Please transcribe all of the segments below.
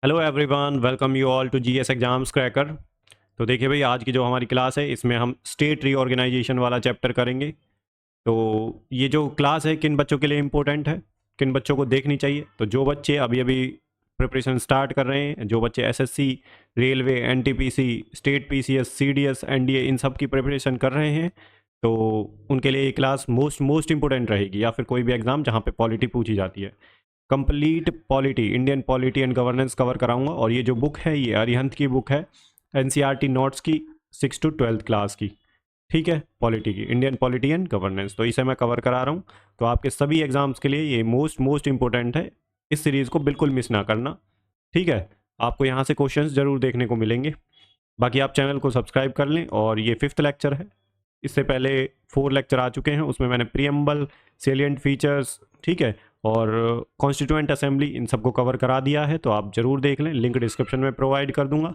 Hello everyone, welcome you all to GS exams cracker. तो देखिए भाई, आज की जो हमारी क्लास है इसमें हम स्टेट रीऑर्गेनाइजेशन वाला चैप्टर करेंगे। तो ये जो क्लास है किन बच्चों के लिए इम्पोर्टेंट है, किन बच्चों को देखनी चाहिए, तो जो बच्चे अभी अभी प्रिपरेशन स्टार्ट कर रहे हैं, जो बच्चे SSC, railway, NTPC, state PCS, CDS, NDA in सब की प्रिपरेशन कर रहे हैं, तो उनके लिए ये क्लास मोस्ट मोस्ट इंपॉर्टेंट रहेगी। या फिर कोई भी एग्ज़ाम जहाँ पे पॉलिटी पूछी जाती है, complete polity, Indian polity and governance cover कराऊंगा। और ये जो बुक है ये अरिहंत की बुक है, एनसीईआरटी नोट्स की, 6 to 12 क्लास की। ठीक है, पॉलिटी की, इंडियन पॉलिटी एंड गवर्नेंस, तो इसे मैं कवर करा रहा हूँ। तो आपके सभी एग्जाम्स के लिए ये मोस्ट मोस्ट इंपॉर्टेंट है। इस सीरीज़ को बिल्कुल मिस ना करना। ठीक है, आपको यहाँ से क्वेश्चंस जरूर देखने को मिलेंगे। बाकी आप चैनल को सब्सक्राइब कर लें। और ये 5th लेक्चर है। इससे पहले 4 लेक्चर आ चुके हैं, उसमें मैंने प्रीएम्बल, सेलिएंट फीचर्स, ठीक है, और कॉन्स्टिट्यूएंट असेंबली, इन सबको कवर करा दिया है। तो आप ज़रूर देख लें, लिंक डिस्क्रिप्शन में प्रोवाइड कर दूंगा।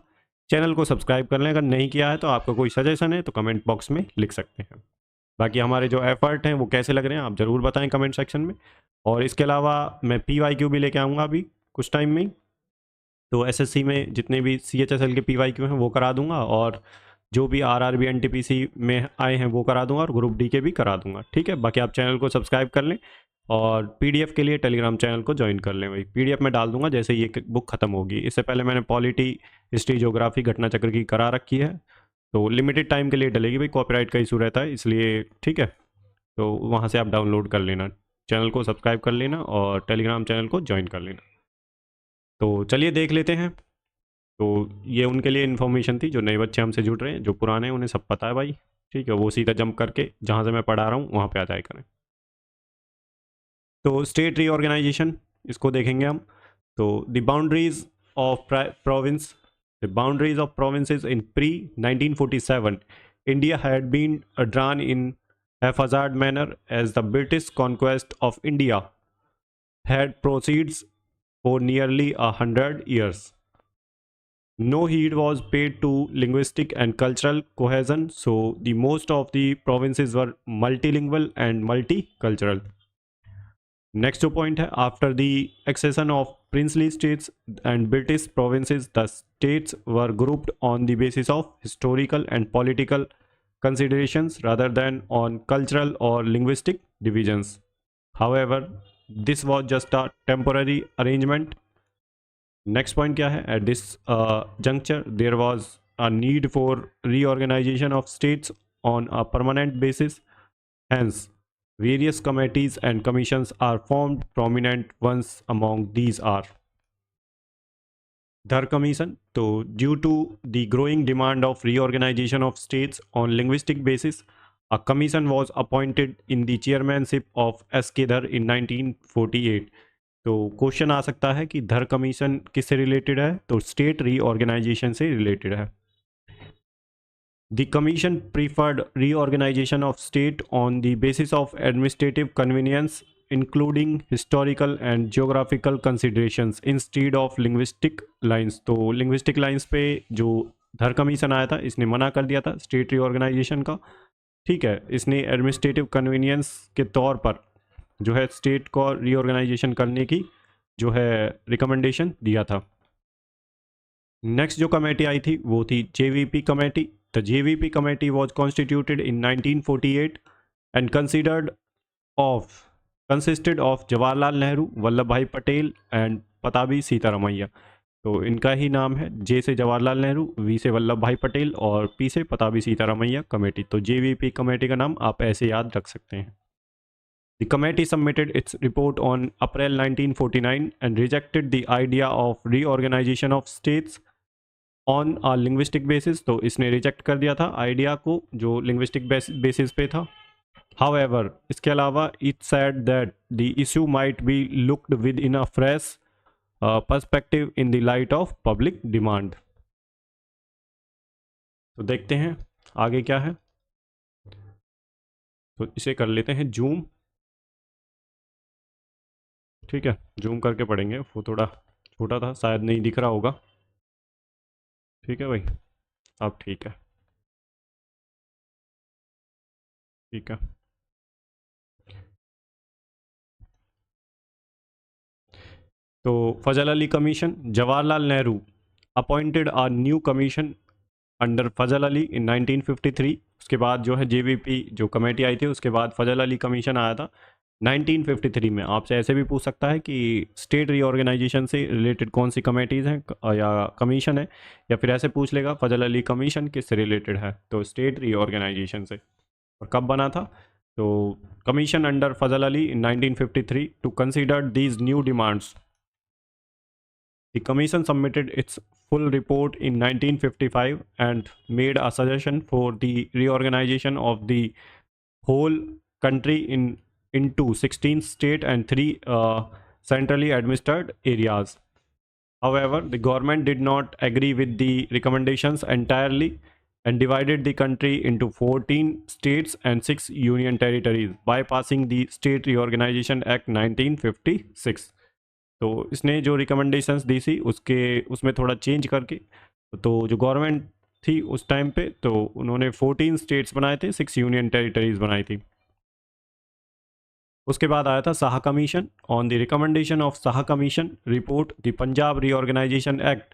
चैनल को सब्सक्राइब कर लें। अगर नहीं किया है तो आपका कोई सजेशन है तो कमेंट बॉक्स में लिख सकते हैं। बाकी हमारे जो एफर्ट हैं वो कैसे लग रहे हैं आप ज़रूर बताएं कमेंट सेक्शन में। और इसके अलावा मैं PYQ भी लेके आऊँगा अभी कुछ टाइम में ही। तो एसएससी में जितने भी CHSL के PYQ हैं वो करा दूंगा, और जो भी RRB NTPC में आए हैं वो करा दूंगा, और ग्रुप डी के भी करा दूंगा। ठीक है, बाकी आप चैनल को सब्सक्राइब कर लें। और पीडीएफ के लिए टेलीग्राम चैनल को ज्वाइन कर लें। भाई पीडीएफ में डाल दूंगा जैसे ये बुक ख़त्म होगी। इससे पहले मैंने पॉलिटी, हिस्ट्री, ज्योग्राफी, घटना चक्र की करा रखी है। तो लिमिटेड टाइम के लिए डलेगी भाई, कॉपीराइट का इशू रहता है इसलिए। ठीक है, तो वहाँ से आप डाउनलोड कर लेना, चैनल को सब्सक्राइब कर लेना और टेलीग्राम चैनल को ज्वाइन कर लेना। तो चलिए देख लेते हैं। तो ये उनके लिए इन्फॉर्मेशन थी जो नए बच्चे हमसे जुड़ रहे हैं। जो पुराने हैं उन्हें सब पता है भाई। ठीक है, वो सीधा जंप करके जहाँ से मैं पढ़ा रहा हूँ वहाँ पे आ जाए करें। तो स्टेट रीऑर्गेनाइजेशन, इसको देखेंगे हम। तो the boundaries of province, the boundaries of provinces in pre 1947 India had been drawn in haphazard manner as the British conquest of India had proceeds for nearly 100 years. No heed was paid to linguistic and cultural cohesion, so the most of the provinces were multilingual and multicultural. Next जो point है, after the accession of princely states and British provinces, the states were grouped on the basis of historical and political considerations rather than on cultural or linguistic divisions. However, this was just a temporary arrangement. Next point क्या है, at this juncture there was a need for reorganization of states on a permanent basis. Hence, various committees and commissions are formed. Prominent ones among these are Dhar Commission. So, due to the growing demand of reorganization of states on linguistic basis, a commission was appointed in the chairmanship of S.K. Dhar in 1948. तो question आ सकता है कि धर commission किससे related है, तो state reorganisation से related है। The commission preferred reorganisation of state on the basis of administrative convenience including historical and geographical considerations instead of linguistic lines. तो लिंग्विस्टिक लाइंस पे जो धर कमीशन आया था इसने मना कर दिया था स्टेट रीऑर्गेनाइजेशन का। ठीक है, इसने एडमिनिस्ट्रेटिव कन्वीनियंस के तौर पर जो है स्टेट को रीऑर्गेनाइजेशन करने की जो है रिकमेंडेशन दिया था। नेक्स्ट जो कमेटी आई थी वो थी JVP committee. The JVP committee was constituted in 1948 and consisted of Jawaharlal Nehru, Vallabh भाई पटेल एंड पताबी सीतारमैया। तो इनका ही नाम है, जे से जवाहरलाल नेहरू, वी से वल्लभ भाई पटेल और पी से पताबी सीतारमैया कमेटी। तो JVP कमेटी का नाम आप ऐसे याद रख सकते हैं। The committee submitted its report on April 1949 and rejected the idea of reorganization of states on a linguistic basis. तो इसने रिजेक्ट कर दिया था आइडिया को जो लिंग्विस्टिक बेसिस पे था। However, इसके अलावा it said that the issue might be looked with in a fresh perspective in the light of public demand. तो देखते हैं आगे क्या है। तो इसे कर लेते हैं जूम। ठीक है, जूम करके पढ़ेंगे, वो थोड़ा छोटा था शायद नहीं दिख रहा होगा। ठीक है भाई, अब ठीक है। ठीक है, तो Fazal Ali commission, Jawaharlal Nehru appointed a new commission under Fazal Ali in 1953। उसके बाद जो है जेवीपी जो कमेटी आई थी उसके बाद फजल अली कमीशन आया था 1953 में। आपसे ऐसे भी पूछ सकता है कि स्टेट रीऑर्गेनाइजेशन से रिलेटेड कौन सी कमेटीज़ हैं या कमीशन है, या फिर ऐसे पूछ लेगा फजल अली कमीशन किससे रिलेटेड है, तो स्टेट रीऑर्गेनाइजेशन से। और कब बना था, तो commission under Fazal Ali in 1953 to consider these new demands. The commission submitted its full report in 1955 and made a suggestion for the reorganization of the whole country into 16 state and 3 centrally administered areas. However, the government did not agree with the recommendations entirely and divided the country into 14 states and 6 union territories by passing the State Reorganization Act 1956। तो इसने जो recommendations दी थी उसमें थोड़ा change करके, तो जो government थी उस टाइम पे, तो उन्होंने 14 स्टेट्स बनाए थे, 6 यूनियन टेरिटरीज बनाई थी। उसके बाद आया था Shah commission. On the recommendation of Shah commission report the Punjab reorganisation act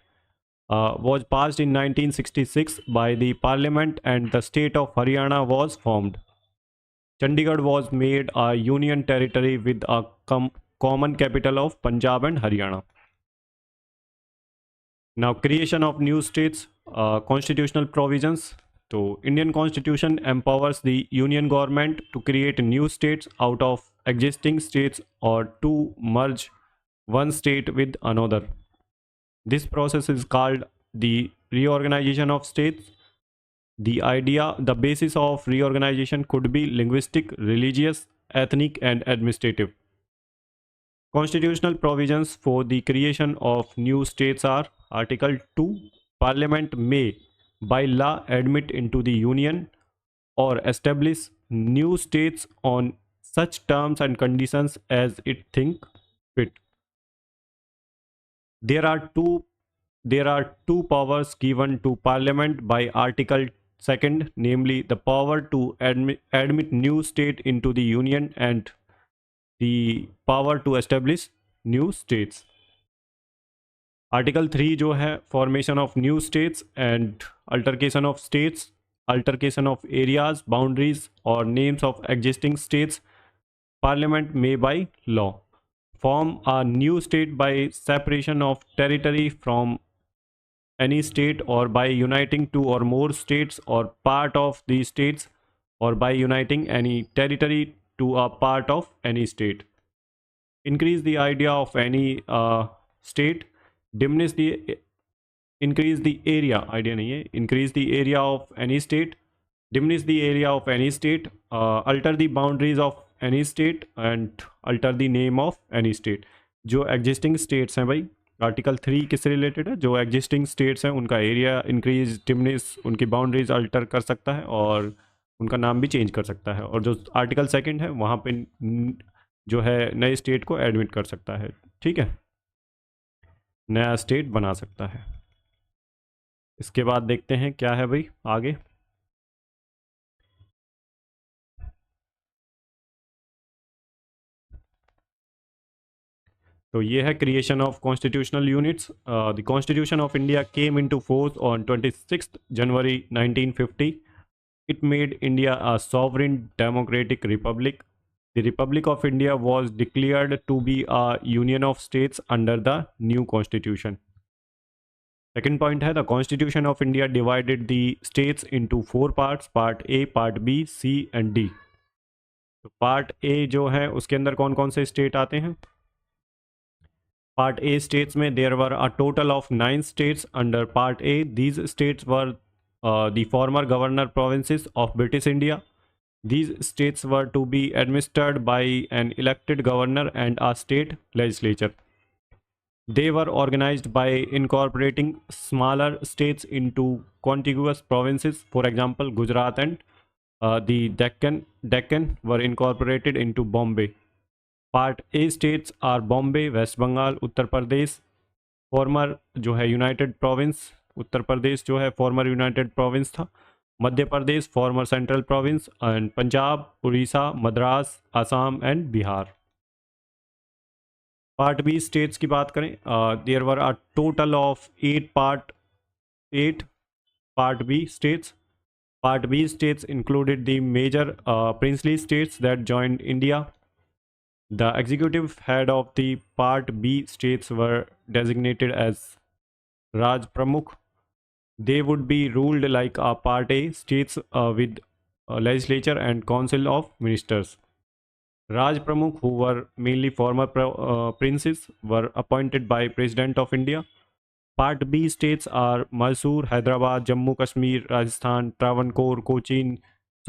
was passed in 1966 by the parliament and the state of Haryana was formed. Chandigarh was made a union territory with a common capital of Punjab and Haryana. Now, creation of new states, constitutional provisions. So, Indian Constitution empowers the union government to create new states out of existing states or to merge one state with another. This process is called the reorganization of states. The basis of reorganization could be linguistic, religious, ethnic, and administrative. Constitutional provisions for the creation of new states are Article 2. Parliament may by law admit into the union or establish new states on such terms and conditions as it think fit. There are two powers given to Parliament by Article 2nd, namely the power to admit new state into the union and the power to establish new states. Article 3 जो है formation of new states and altercation of states, altercation of areas, boundaries or names of existing states, Parliament may by law form a new state by separation of territory from any state or by uniting two or more states or part of these states or by uniting any territory to a part of any state. Increase the idea of any state, diminish the increase the area, idea नहीं है, increase the area of any state, diminish the area of any state, alter the boundaries of any state and alter the name of any state. जो existing states हैं भाई, article 3 किससे related है, जो existing states हैं उनका area increase diminish उनकी boundaries alter कर सकता है और उनका नाम भी चेंज कर सकता है। और जो आर्टिकल 2 है वहाँ पे जो है नए स्टेट को एडमिट कर सकता है, ठीक है, नया स्टेट बना सकता है। इसके बाद देखते हैं क्या है भाई आगे। तो ये है creation of constitutional units. The constitution of India came into force on 26 January 1950. It made India a sovereign democratic republic. The Republic of India was declared to be a union of states under the new constitution. Second point है, the Constitution of India divided the states into 4 parts, Part A, Part B, C and D. तो Part A जो है उसके अंदर कौन कौन से state आते हैं। Part A states में there were a total of 9 states under Part A. These states were the former governor provinces of British India. These states were to be administered by an elected governor and a state legislature. They were organized by incorporating smaller states into contiguous provinces. For example, Gujarat and the Deccan were incorporated into Bombay. Part A states are Bombay, West Bengal, Uttar Pradesh, farmer जो है United province, Uttar Pradesh जो है farmer United Province था, Madhya Pradesh former central province and Punjab, Orissa, Madras, Assam and Bihar. Part B states की बात करें, there were a total of 8 part B states. Part B states included the major princely states that joined India. The executive head of the Part B states were designated as Raj Pramukh. They would be ruled like a Part A states with a legislature and council of ministers. Raj Pramukh, who were mainly former princes, were appointed by President of India. Part B states are Mysore, Hyderabad, Jammu Kashmir, Rajasthan, Travancore, Cochin,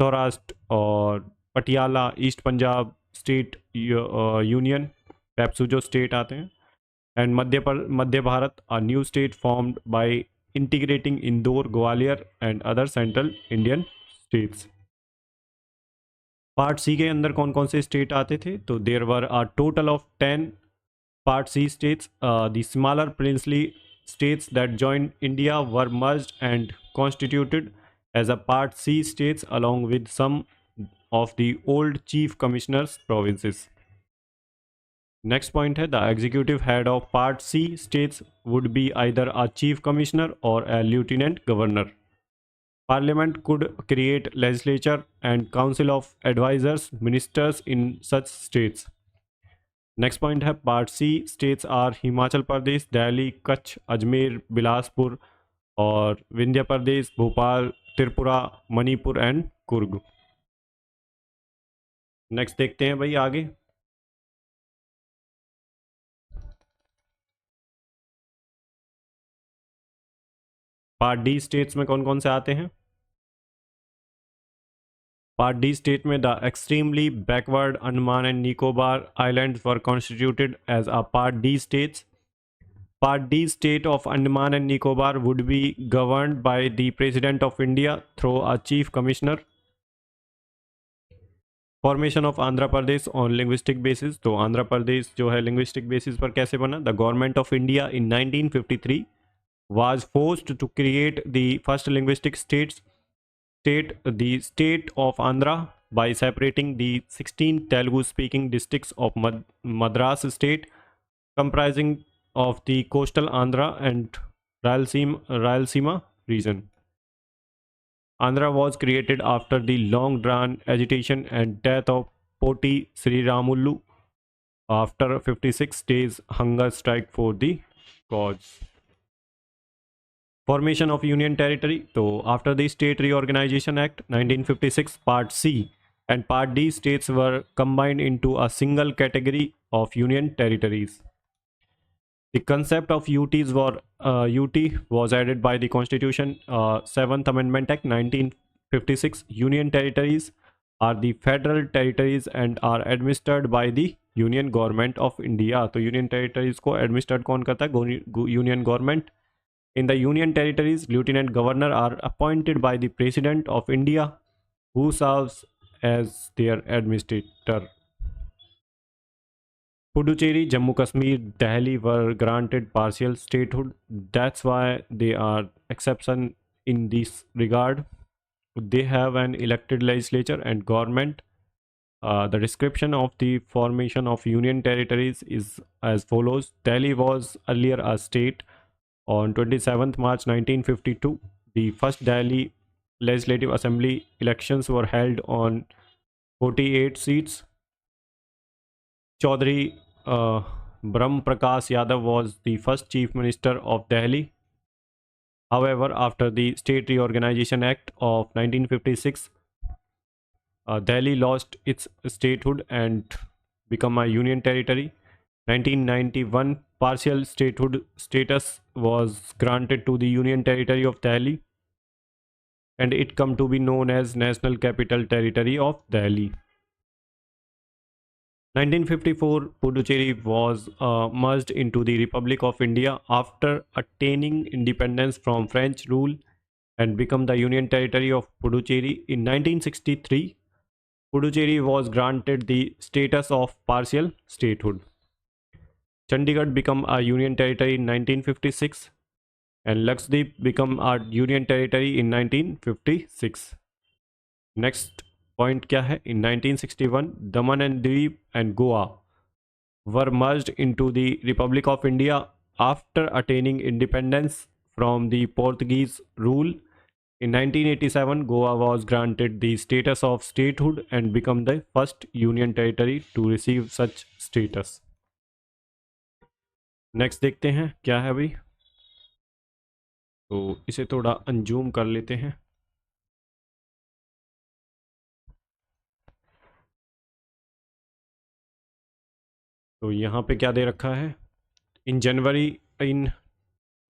Saurashtra और Patiala, east Punjab state union, PEPSU state आते हैं, and Madhya Bharat, a new state formed by integrating Indore, Gwalior and other central Indian states. Part C के अंदर कौन कौन से state आते थे? तो there were a total of 10 Part C states. The smaller princely states that joined India were merged and constituted as a Part C states along with some of the old chief commissioners provinces. Next point है, the executive head of Part C states would be either a chief commissioner or a lieutenant governor. Parliament could create legislature and council of advisors, ministers in such states. Next point है, part C states are Himachal Pradesh, Delhi, Kutch, Ajmer, Bilaspur और Vindhya Pradesh, Bhopal, Tripura, Manipur and Coorg. Next देखते हैं भाई आगे. Part D states में कौन कौन से आते हैं? पार्ट डी स्टेट में the extremely backward Andaman and Nicobar islands were constituted as a part D states. Part D state of Andaman and Nicobar would be governed by the President of India through a chief commissioner. Formation of Andhra Pradesh on linguistic basis. तो आंध्र प्रदेश जो है linguistic basis पर कैसे बना? The government of India in 1953 was forced to create the first linguistic state, the state of Andhra, by separating the 16 Telugu-speaking districts of Madras state, comprising of the coastal Andhra and Rayalaseema region. Andhra was created after the long-drawn agitation and death of Poti Sriramulu after 56 days hunger strike for the cause. Formation of Union Territory. So after the State Reorganization Act 1956, Part C and Part D states were combined into a single category of Union Territories. The concept of UT was added by the Constitution 7th Amendment Act 1956. Union territories are the federal territories and are administered by the Union Government of India. तो Union territories को administered कौन करता है? Union Government. In the Union territories, Lieutenant Governor are appointed by the President of India, who serves as their administrator. Puducherry, Jammu Kashmir, Delhi were granted partial statehood. That's why they are exception in this regard. They have an elected legislature and government. The description of the formation of union territories is as follows. Delhi was earlier a state. On 27th March 1952, the first Delhi Legislative Assembly elections were held on 48 seats. Chaudhry Brahm Prakash Yadav was the first Chief Minister of Delhi. However, after the State Reorganization Act of 1956, Delhi lost its statehood and became a union territory. 1991 partial statehood status was granted to the Union Territory of Delhi, and it come to be known as National Capital Territory of Delhi. 1954, Puducherry was merged into the Republic of India after attaining independence from French rule and become the Union Territory of Puducherry. In 1963, Puducherry was granted the status of partial statehood. Chandigarh became a Union Territory in 1956 and Lakshadweep became a Union Territory in 1956. Next point क्या है? In 1961, Daman and Diu and Goa were merged into the Republic of India after attaining independence from the Portuguese rule. In 1987, Goa was granted the status of statehood and became the first union territory to receive such status. Next देखते हैं क्या है भाई। तो इसे थोड़ा unzoom कर लेते हैं। तो यहाँ पे क्या दे रखा है, इन जनवरी इन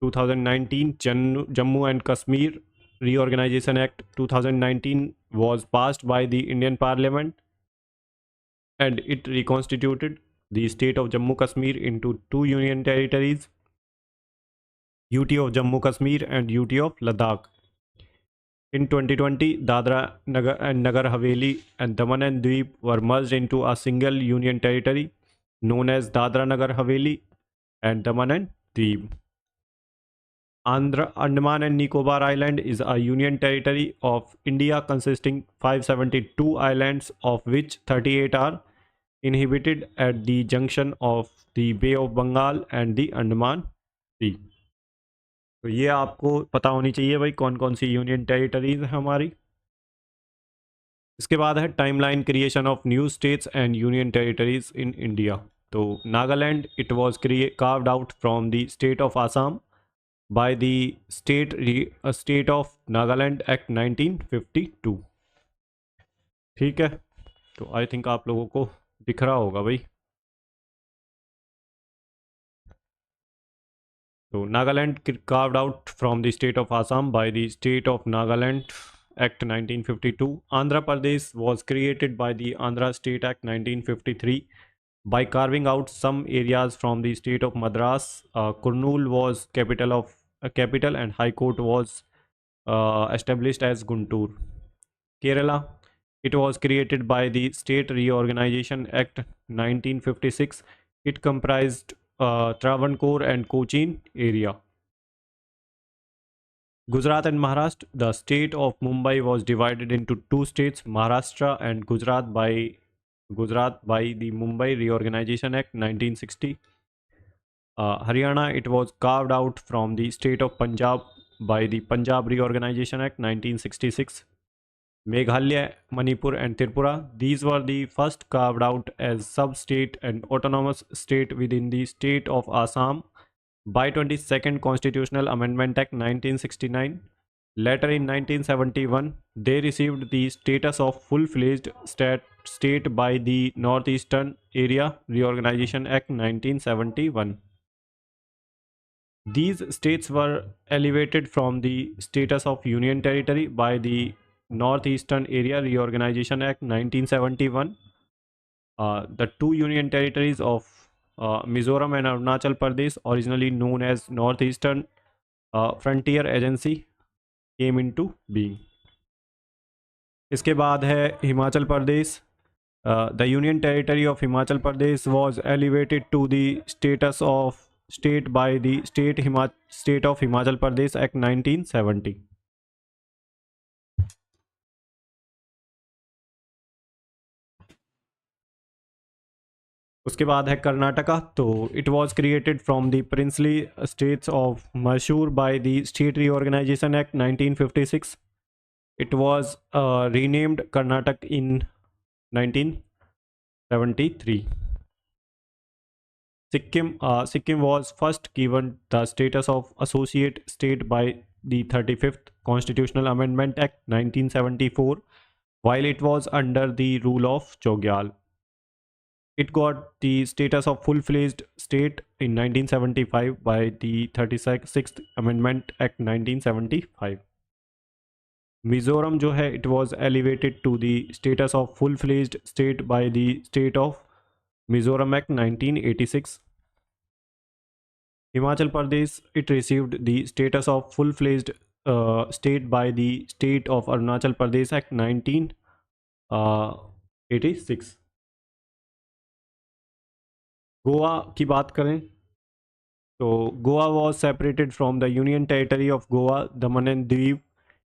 2019 Jammu and Kashmir Reorganization Act 2019 was passed by the Indian Parliament and it reconstituted the state of Jammu Kashmir into two union territories, UT of Jammu Kashmir and UT of Ladakh. In 2020, Dadra and Nagar Haveli and Daman and Diu were merged into a single union territory known as Dadra Nagar Haveli and Daman and Diu. Andaman and Nicobar Island is a union territory of India consisting 572 islands, of which 38 are inhabited at the junction of the Bay of Bengal and the Andaman Sea. तो ये आपको पता होनी चाहिए भाई कौन कौन सी union territories है हमारी। इसके बाद है timeline creation of new states and union territories in India. तो Nagaland it was carved out from the state of Assam by the State of Nagaland Act 1952। ठीक है, तो आई थिंक आप लोगों को दिख रहा होगा भाई। तो Nagaland carved out from the state of Assam by the State of Nagaland Act 1952। Andhra Pradesh was created by the Andhra State Act 1953 by carving out some areas from the state of Madras. Kurnool was capital and High Court was established as Guntur. Kerala, it was created by the State Reorganization Act 1956. It comprised Travancore and Cochin area. Gujarat and Maharashtra, the state of Mumbai was divided into two states, Maharashtra and Gujarat by the Mumbai Reorganization Act 1960. Haryana, it was carved out from the state of Punjab by the Punjab Reorganization Act 1966. Meghalaya, Manipur and Tripura, these were the first carved out as sub-state and autonomous state within the state of Assam by 22nd Constitutional Amendment Act 1969. Later in 1971, they received the status of full-fledged state by the Northeastern Area Reorganization Act 1971. These states were elevated from the status of union territory by the Northeastern Area Reorganization Act 1971. The two union territories of Mizoram and Arunachal Pradesh, originally known as Northeastern Frontier Agency, came into being. इसके बाद है Himachal Pradesh. The union territory of Himachal Pradesh was elevated to the status of state by the State of Himachal Pradesh Act 1970. उसके बाद है कर्नाटका। तो it was created from the princely states of Mysore by the state reorganisation act 1956। It was renamed Karnataka in 1973। Sikkim was first given the status of associate state by the 35th Constitutional Amendment Act 1974 while it was under the rule of Chogyal. It got the status of full-fledged state in 1975 by the 36th Amendment Act 1975. Mizoram जो है it was elevated to the status of full-fledged state by the State of Mizoram Act 1986. Himachal Pradesh, it received the status of full-fledged state by the State of Arunachal Pradesh Act 1986. Goa की बात करें तो Goa was separated from the Union Territory of Goa, Daman and Diu.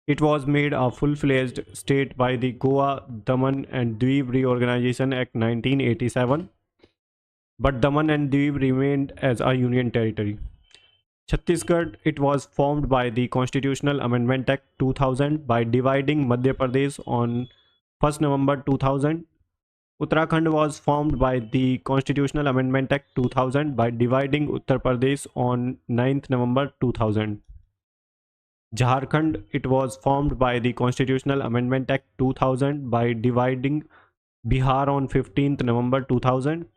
It was made a full-fledged state by the Goa, Daman and Diu Reorganization Act 1987. but Daman and Diu remained as a union territory. Chhattisgarh, it was formed by the Constitutional Amendment Act 2000 by dividing Madhya Pradesh on 1st November 2000. Uttarakhand was formed by the Constitutional Amendment Act 2000 by dividing Uttar Pradesh on 9th November 2000. Jharkhand, it was formed by the Constitutional Amendment Act 2000 by dividing Bihar on 15th November 2000.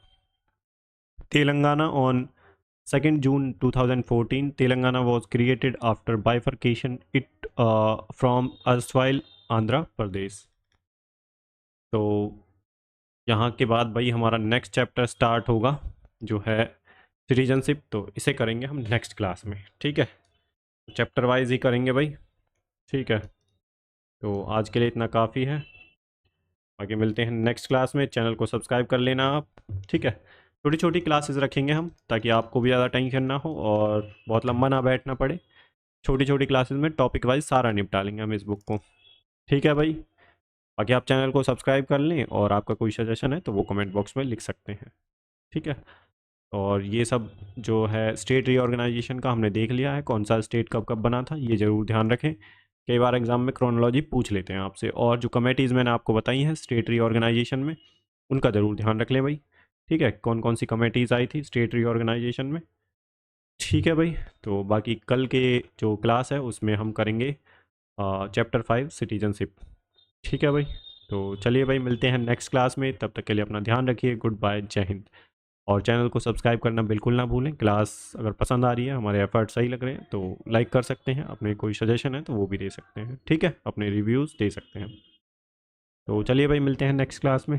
Telangana on 2nd June 2014. Telangana was created after bifurcation it from erstwhile Andhra Pradesh. तो यहाँ के बाद भाई हमारा next chapter start होगा जो है citizenship, तो इसे करेंगे हम नेक्स्ट क्लास में, ठीक है। चैप्टर वाइज ही करेंगे भाई, ठीक है। तो आज के लिए इतना काफ़ी है, आगे मिलते हैं नेक्स्ट क्लास में। चैनल को सब्सक्राइब कर लेना आप, ठीक है। छोटी छोटी क्लासेस रखेंगे हम ताकि आपको भी ज़्यादा टेंशन ना हो और बहुत लंबा ना बैठना पड़े। छोटी छोटी क्लासेस में टॉपिक वाइज सारा निपटा लेंगे हम इस बुक को, ठीक है भाई। बाकी आप चैनल को सब्सक्राइब कर लें और आपका कोई सजेशन है तो वो कमेंट बॉक्स में लिख सकते हैं, ठीक है। और ये सब जो है स्टेट रीऑर्गेनाइजेशन का हमने देख लिया है, कौन सा स्टेट कब कब बना था, ये ज़रूर ध्यान रखें। कई बार एग्जाम में क्रोनोलॉजी पूछ लेते हैं आपसे, और जो कमेटीज़ मैंने आपको बताई हैं स्टेट रीऑर्गेनाइजेशन में, उनका ज़रूर ध्यान रख लें भाई, ठीक है। कौन कौन सी कमेटीज़ आई थी स्टेट रीऑर्गेनाइजेशन में, ठीक है भाई। तो बाकी कल के जो क्लास है उसमें हम करेंगे चैप्टर 5 सिटीजनशिप, ठीक है भाई। तो चलिए भाई, मिलते हैं नेक्स्ट क्लास में, तब तक के लिए अपना ध्यान रखिए। गुड बाय, जय हिंद। और चैनल को सब्सक्राइब करना बिल्कुल ना भूलें। क्लास अगर पसंद आ रही है, हमारे एफर्ट सही लग रहे हैं तो लाइक कर सकते हैं, अपने कोई सजेशन है तो वो भी दे सकते हैं, ठीक है, अपने रिव्यूज़ दे सकते हैं। तो चलिए भाई, मिलते हैं नेक्स्ट क्लास में।